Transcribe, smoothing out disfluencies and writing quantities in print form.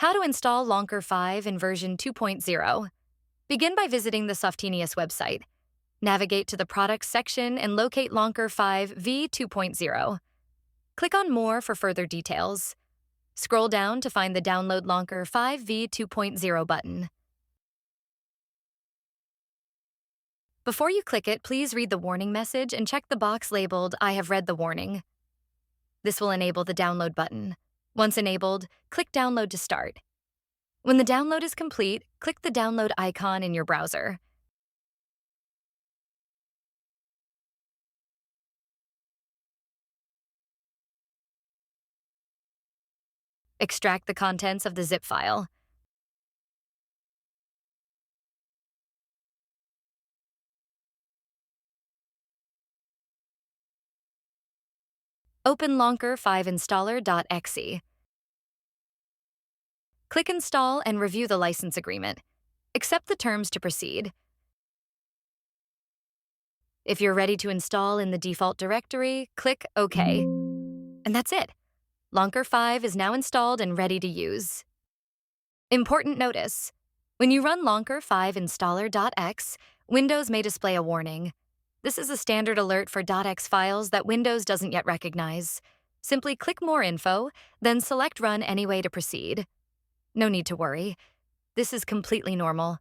How to install Launker5 in version 2.0. Begin by visiting the Softinius website. Navigate to the Products section and locate Launker5 v2.0. Click on More for further details. Scroll down to find the Download Launker5 v2.0 button. Before you click it, please read the warning message and check the box labeled "I have read the warning." This will enable the download button. Once enabled, click Download to start. When the download is complete, click the download icon in your browser. Extract the contents of the zip file. Open Launker5installer.exe. Click Install and review the license agreement. Accept the terms to proceed. If you're ready to install in the default directory, click OK. And that's it. Launker5 is now installed and ready to use. Important notice: when you run Launker5installer.exe, Windows may display a warning. This is a standard alert for .exe files that Windows doesn't yet recognize. Simply click More Info, then select Run Anyway to proceed. No need to worry. This is completely normal.